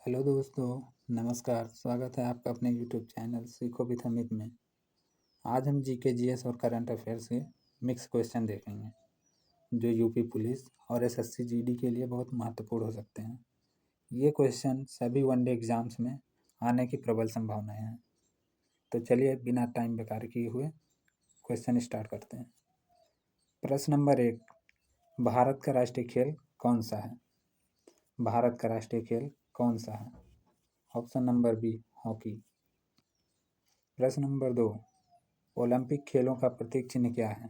Hello दोस्तों, नमस्कार। स्वागत है आपका अपने यूट्यूब चैनल सीखो विद अमित में। आज हम जीके जीएस और करंट अफेयर्स के मिक्स क्वेश्चन देखेंगे जो यूपी पुलिस और एसएससी जीडी के लिए बहुत महत्वपूर्ण हो सकते हैं। ये क्वेश्चन सभी वनडे एग्जाम्स में आने की प्रबल संभावनाएं हैं। तो चलिए बिना टाइम बेकार किए हुए क्वेश्चन स्टार्ट करते हैं। प्रश्न नंबर 1, भारत का राष्ट्रीय खेल कौन सा है? भारत का राष्ट्रीय खेल कौन सा है? Option number B, hockey. प्रश्न नंबर 2, ओलंपिक खेलों का प्रतीक चिन्ह क्या है?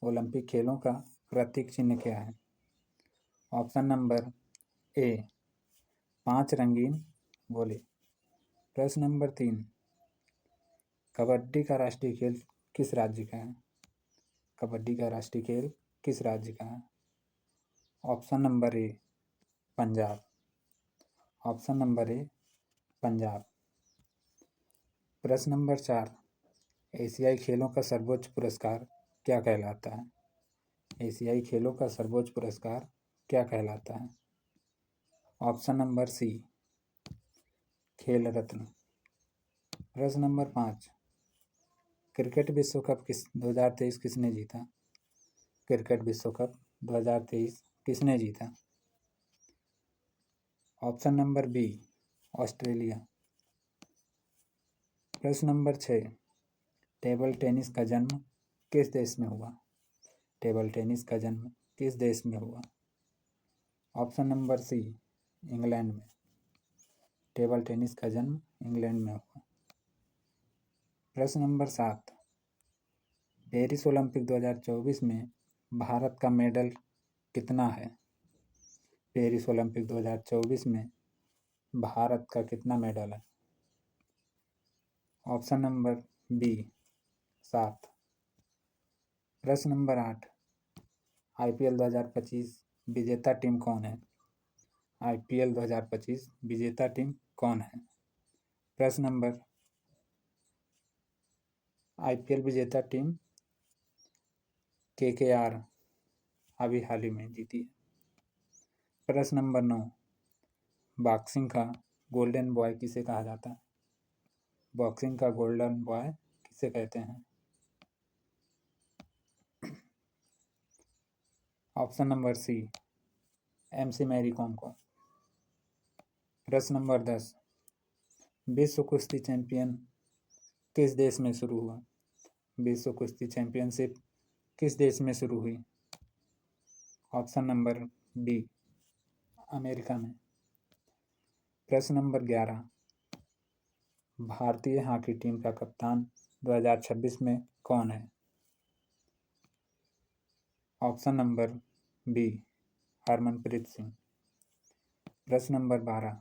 ओलंपिक खेलों का प्रतीक चिन्ह क्या है? ऑप्शन नंबर ए, 5 रंगीन गोले। प्रश्न नंबर 3, कबड्डी का राष्ट्रीय खेल किस राज्य का है? कबड्डी का राष्ट्रीय खेल किस राज्य का है? ऑप्शन नंबर ए, पंजाब। ऑप्शन नंबर ए, पंजाब। प्रश्न नंबर 4, एशियाई खेलों का सर्वोच्च पुरस्कार क्या कहलाता है? एशियाई खेलों का सर्वोच्च पुरस्कार क्या कहलाता है? ऑप्शन नंबर सी, खेल रत्न। प्रश्न नंबर 5, क्रिकेट विश्व कप 2023 किसने जीता? क्रिकेट विश्व कप 2023 किसने जीता? Option number B, Australia. प्रश्न नंबर 6, टेबल टेनिस का जन्म किस देश में हुआ? टेबल टेनिस का जन्म किस देश में हुआ? ऑप्शन नंबर सी, इंग्लैंड में। टेबल टेनिस का जन्म इंग्लैंड में हुआ। प्रश्न नंबर 7, पेरिस ओलंपिक 2024 में भारत का मेडल कितना है? पेरिस ओलंपिक 2024 में भारत का कितना मेडल है? Option number B, 7। प्रश्न नंबर 8, आईपीएल 2025 विजेता टीम कौन है? आईपीएल 2025 विजेता टीम कौन है? प्रश्न नंबर, आईपीएल विजेता टीम केकेआर अभी हाल ही में जीती है। प्रश्न नंबर 9, बॉक्सिंग का गोल्डन बॉय किसे कहा जाता है? बॉक्सिंग का गोल्डन बॉय किसे कहते हैं? Option number C, MC Mary Kom को। प्रश्न नंबर 10, विश्व कुश्ती चैंपियन किस देश में शुरू हुआ? विश्व कुश्ती चैंपियनशिप किस देश में शुरू हुई? ऑप्शन नंबर बी, अमेरिका में। प्रश्न नंबर 11, भारतीय हॉकी टीम का कप्तान 2026 में कौन है? Option number B, Harmanpreet Singh. प्रश्न नंबर 12,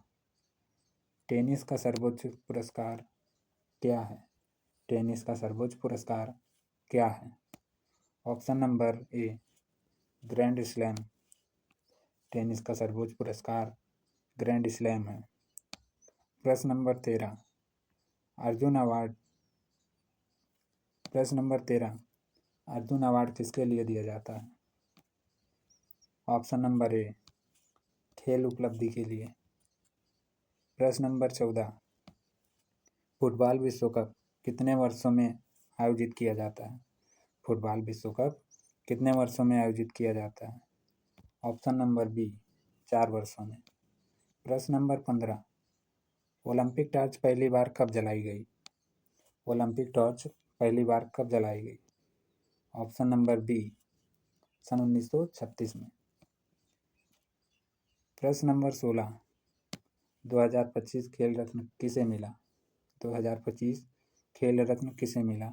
टेनिस का सर्वोच्च पुरस्कार क्या है? टेनिस का सर्वोच्च पुरस्कार क्या है? ऑप्शन नंबर ए, ग्रैंड स्लैम। टेनिस का सर्वोच्च पुरस्कार ग्रैंड स्लैम है। प्रश्न नंबर 13, अर्जुन अवार्ड। प्रश्न नंबर 13, अर्जुन अवार्ड किसके लिए दिया जाता है? ऑप्शन नंबर ए, खेल उपलब्धि के लिए। प्रश्न नंबर 14, फुटबॉल विश्व कप कितने वर्षों में आयोजित किया जाता है? फुटबॉल विश्व कप कितने वर्षों में आयोजित किया जाता है? ऑप्शन नंबर बी, 4 वर्षों में। प्रश्न नंबर 15, ओलंपिक टॉर्च पहली बार कब जलाई गई? ओलंपिक टॉर्च पहली बार कब जलाई गई? ऑप्शन नंबर बी, सन 1936 में। प्रश्न नंबर 16, 2025 खेल रत्न किसे मिला? 2025 खेल रत्न किसे मिला?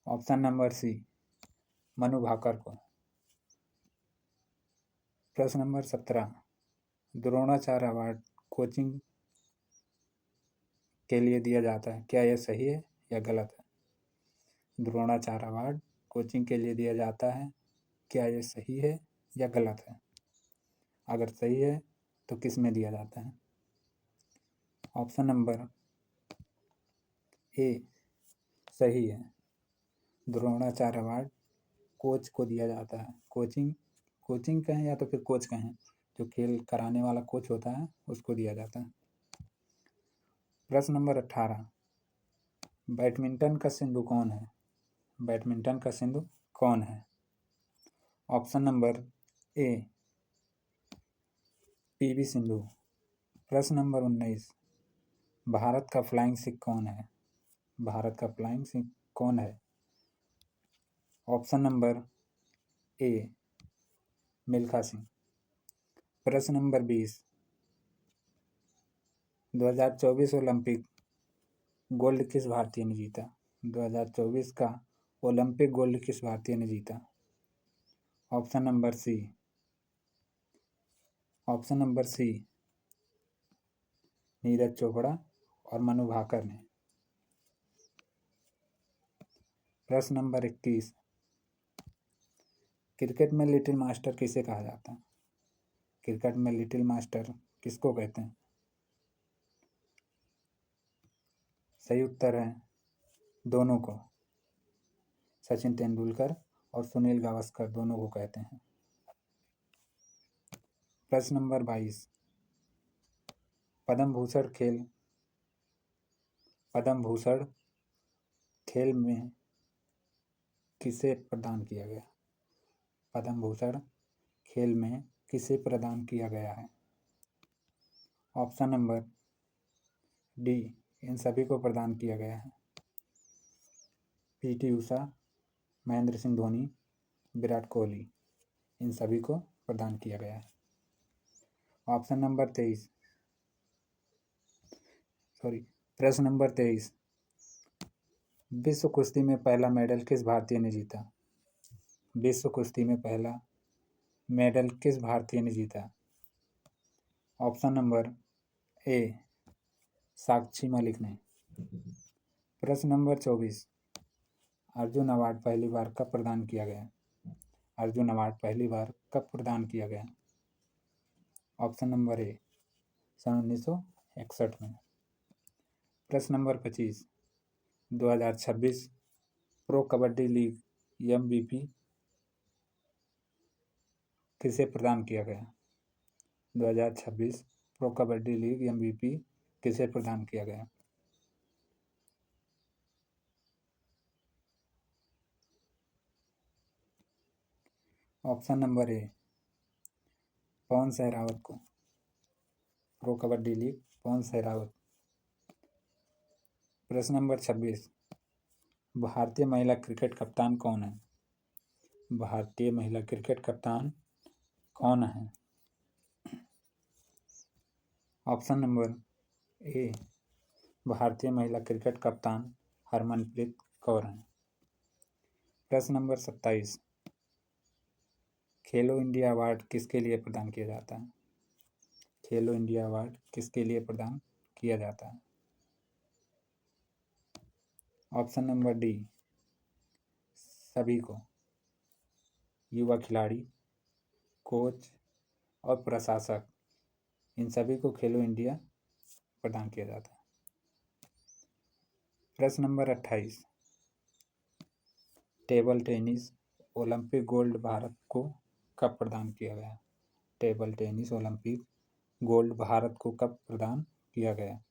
Option number C, Manu Bhaker को। प्रश्न नंबर 17, द्रोणाचार्य अवार्ड कोचिंग के लिए दिया जाता है, क्या यह सही है या गलत है? द्रोणाचार्य अवार्ड कोचिंग के लिए दिया जाता है, क्या यह सही है या गलत है? अगर सही है तो किस में दिया जाता है? ऑप्शन नंबर ए, सही है। द्रोणाचार्य अवार्ड कोच को दिया जाता है। कोचिंग कहें या तो फिर कोच कहें, जो खेल कराने वाला कोच होता है उसको दिया जाता है। प्रश्न नंबर 18, बैडमिंटन का सिंधु कौन है? बैडमिंटन का सिंधु कौन है? ऑप्शन नंबर ए पीवी सिंधु। प्रश्न नंबर 19, भारत का फ्लाइंग सिख कौन है? भारत का फ्लाइंग सिख कौन है? ऑप्शन नंबर ए मिल्खा सिंह। प्रश्न नंबर 20, 2024 ओलंपिक गोल्ड किस भारतीय ने जीता? 2024 का ओलंपिक गोल्ड किस भारतीय ने जीता? Option number C Neeraj Chopra और मनु भाकर ने। प्रश्न नंबर 21, क्रिकेट में लिटिल मास्टर किसे कहा जाता है? क्रिकेट में लिटिल मास्टर किसको कहते हैं? सही उत्तर है दोनों को, सचिन तेंदुलकर और सुनील गावस्कर दोनों को कहते हैं। प्रश्न नंबर 22, पद्म भूषण खेल में किसे प्रदान किया गया? पद्म भूषण खेल में किसे प्रदान किया गया है? ऑप्शन नंबर डी इन सभी को प्रदान किया गया है। पीटी उषा, महेंद्र सिंह धोनी, विराट कोहली, इन सभी को प्रदान किया गया है। ऑप्शन नंबर 23 प्रश्न नंबर 23, विश्व कुश्ती में पहला मेडल किस भारतीय ने जीता? विश्व कुश्ती में पहला मेडल किस भारतीय ने जीता? ऑप्शन नंबर ए साक्षी मलिक ने। प्रश्न नंबर 24, अर्जुन अवार्ड पहली बार कब प्रदान किया गया? अर्जुन अवार्ड पहली बार कब प्रदान किया गया? ऑप्शन नंबर ए सन 1961 में। प्रश्न number 25, 2026 pro Kabaddi league MVP किसे प्रदान किया गया? 2026 प्रो कबड्डी लीग MVP किसे प्रदान किया गया? ऑप्शन नंबर ए पवन सहरावत को। प्रो कबड्डी लीग पवन सहरावत। प्रश्न नंबर 26, भारतीय महिला क्रिकेट कप्तान कौन है? भारतीय महिला क्रिकेट कप्तान कौन है? ऑप्शन नंबर ए भारतीय महिला क्रिकेट कप्तान हरमनप्रीत कौर है। प्रश्न नंबर 27, खेलो इंडिया अवार्ड किसके लिए प्रदान किया जाता है? खेलो इंडिया अवार्ड किसके लिए प्रदान किया जाता है? ऑप्शन नंबर डी सभी को, युवा खिलाड़ी, कोच और प्रशासक, इन सभी को खेलो इंडिया प्रदान किया जाता है। प्रश्न number 28, table tennis Olympic gold Bharat को कब प्रदान किया गया? Table tennis Olympic gold Bharat को कब प्रदान किया गया?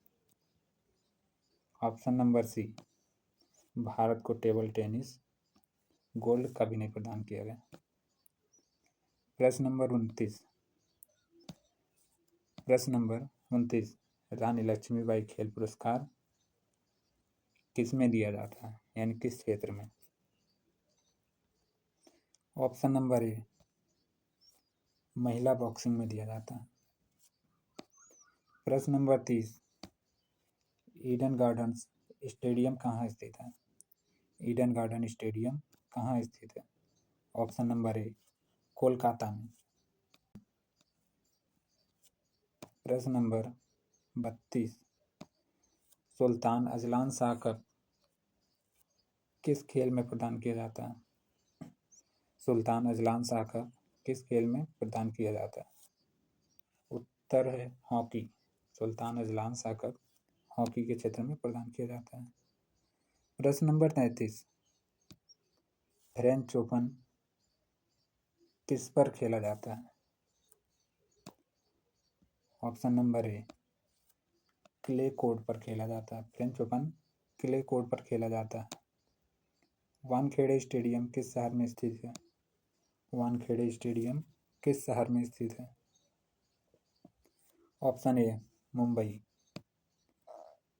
ऑप्शन नंबर सी भारत को टेबल टेनिस गोल्ड कभी नहीं प्रदान किया गया। प्रश्न नंबर 29, रानी लक्ष्मीबाई खेल पुरस्कार किस में दिया जाता है, यानी किस क्षेत्र में? ऑप्शन नंबर ए महिला बॉक्सिंग में दिया जाता है। प्रश्न नंबर 30, ईडन गार्डन्स स्टेडियम कहाँ स्थित है? ईडन गार्डन स्टेडियम कहाँ स्थित है? ऑप्शन नंबर ए कोलकाता में। प्रश्न number 32, Sultan Azlan Shah cup किस खेल में प्रदान किया जाता है? सुल्तान अजलान शाह कप किस खेल में प्रदान किया जाता है? उत्तर है hockey. Sultan Azlan Shah cup hockey के क्षेत्र में प्रदान किया जाता है। प्रश्न नंबर 33, फ्रेंच ओपन किस पर खेला जाता है? ऑप्शन नंबर ए क्ले कोर्ट पर खेला जाता है। फ्रेंच ओपन क्ले कोर्ट पर खेला जाता है। वानखेड़े स्टेडियम किस शहर में स्थित है? वानखेड़े स्टेडियम किस शहर में स्थित है? Option A Mumbai.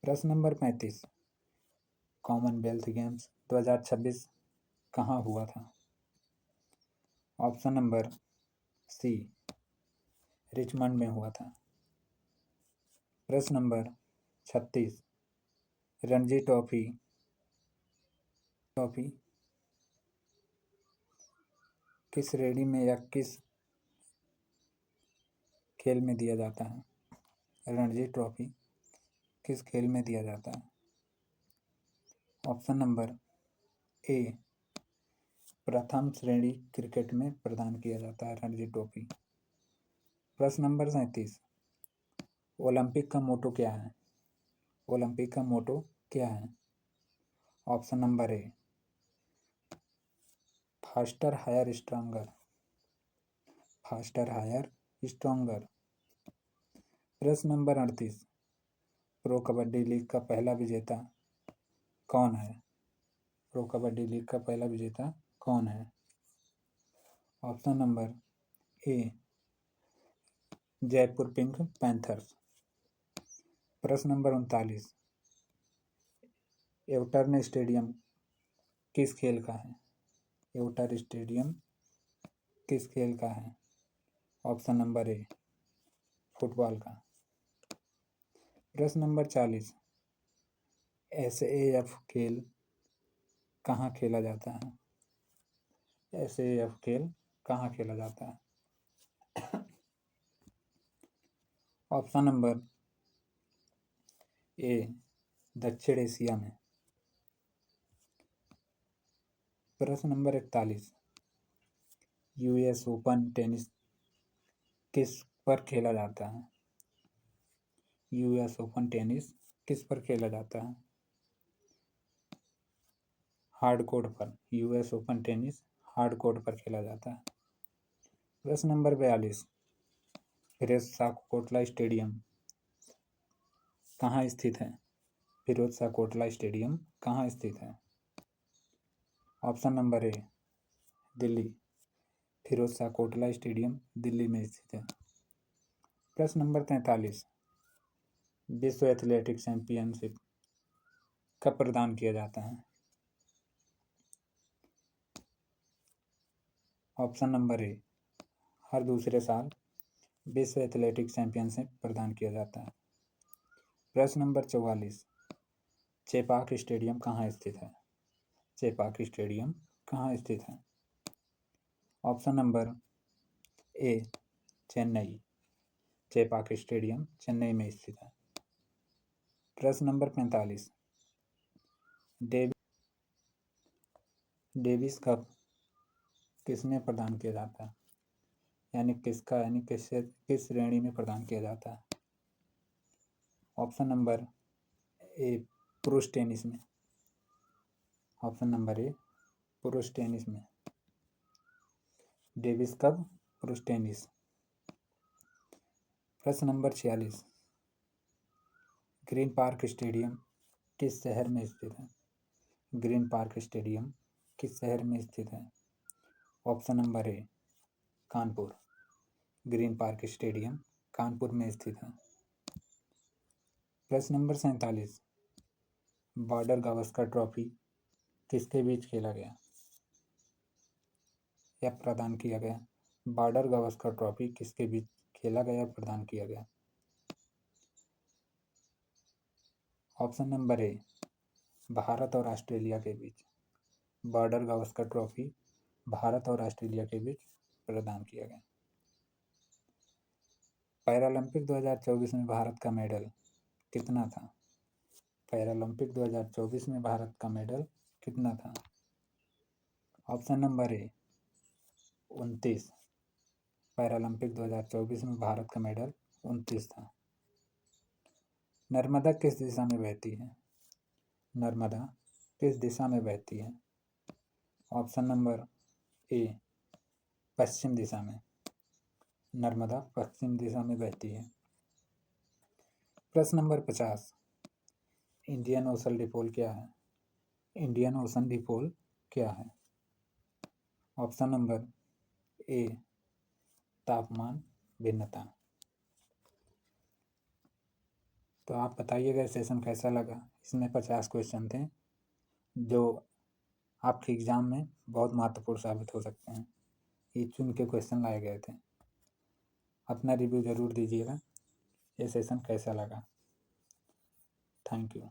प्रश्न नंबर 35, कॉमनवेल्थ गेम्स 2026 कहाँ हुआ था? ऑप्शन नंबर सी रिचमंड में हुआ था। प्रश्न नंबर 36, रणजी ट्रॉफी किस श्रेणी में या किस खेल में दिया जाता है? रणजी ट्रॉफी किस खेल में दिया जाता है? ऑप्शन नंबर ए प्रथम श्रेणी क्रिकेट में प्रदान किया जाता है रणजी ट्रॉफी। प्रश्न नंबर 37, ओलंपिक का मोटो क्या है? ओलंपिक का मोटो क्या है? Option number A faster higher stronger. Faster higher stronger. प्रश्न नंबर 38, प्रो कबड्डी लीग का पहला विजेता कौन है? प्रो कबड्डी लीग का पहला विजेता कौन है? ऑप्शन नंबर ए जयपुर पिंक पैंथर्स। प्रश्न नंबर 39, एवटर्न स्टेडियम किस खेल का है? एवटर स्टेडियम किस खेल का है? ऑप्शन नंबर ए फुटबॉल का। प्रश्न नंबर 40, एसएएफ खेल कहाँ खेला जाता है? एसएएफ खेल कहाँ खेला जाता है? ऑप्शन नंबर ए दक्षिण एशिया में। प्रश्न नंबर 41, यूएस ओपन टेनिस किस पर खेला जाता है? यूएस ओपन टेनिस किस पर खेला जाता है? हार्ड कोर्ट पर। US open tennis hard court पर खेला जाता है। प्रश्न नंबर 42, फिरोज शाह कोटला स्टेडियम कहाँ स्थित है? फिरोज शाह कोटला स्टेडियम कहाँ स्थित है? Option number A Delhi. Firoz Shah Kotla stadium Delhi में स्थित है। प्रश्न नंबर 43, विश्व एथलेटिक चैंपियनशिप कब प्रदान किया जाता है? ऑप्शन नंबर ए हर दूसरे साल विश्व एथलेटिक चैंपियनशिप प्रदान किया जाता है। प्रश्न नंबर 44, चेपाक स्टेडियम कहाँ स्थित है? चेपाक स्टेडियम कहाँ स्थित है? ऑप्शन नंबर ए चेन्नई। चेपाक स्टेडियम चेन्नई में स्थित है। प्रश्न नंबर 45, डेविस कप किसमें प्रदान किया जाता है? यानी किस श्रेणी में प्रदान किया जाता है? ऑप्शन नंबर ए पुरुष टेनिस में। ऑप्शन नंबर ए पुरुष टेनिस में। डेविस कप पुरुष टेनिस। प्रश्न नंबर 46, ग्रीन पार्क स्टेडियम किस शहर में स्थित है? ग्रीन पार्क स्टेडियम किस शहर में स्थित है? ऑप्शन नंबर ए Kanpur. Green park stadium Kanpur में स्थित है। प्रश्न नंबर 47, बॉर्डर गावस्कर ट्रॉफी किसके बीच खेला गया या प्रदान किया गया? बॉर्डर गावस्कर ट्रॉफी किसके बीच खेला गया प्रदान किया गया? ऑप्शन नंबर ए भारत और ऑस्ट्रेलिया के बीच। बॉर्डर गावस्कर ट्रॉफी भारत और ऑस्ट्रेलिया के बीच प्रदान किया गया। पैरालंपिक 2024 में भारत का मेडल कितना था? पैरालंपिक 2024 में भारत का मेडल कितना था? ऑप्शन नंबर ए 29। पैरालंपिक 2024 में भारत का मेडल 29 था। नर्मदा किस दिशा में बहती है? नर्मदा किस दिशा में बहती है? ऑप्शन नंबर ए पश्चिम दिशा में। नर्मदा पश्चिम दिशा में बहती है। प्रश्न नंबर 50, इंडियन ओशन डिपोल क्या है? इंडियन ओशन डिपोल क्या है? ऑप्शन नंबर ए, तापमान भिन्नता। तो आप बताइएगा सेशन कैसा लगा। इसमें 50 क्वेश्चन थे जो आपके एग्ज़ाम में बहुत महत्वपूर्ण साबित हो सकते हैं। ये चुन के क्वेश्चन लाए गए थे। अपना रिव्यू ज़रूर दीजिएगा ये सेशन कैसा लगा। Thank you.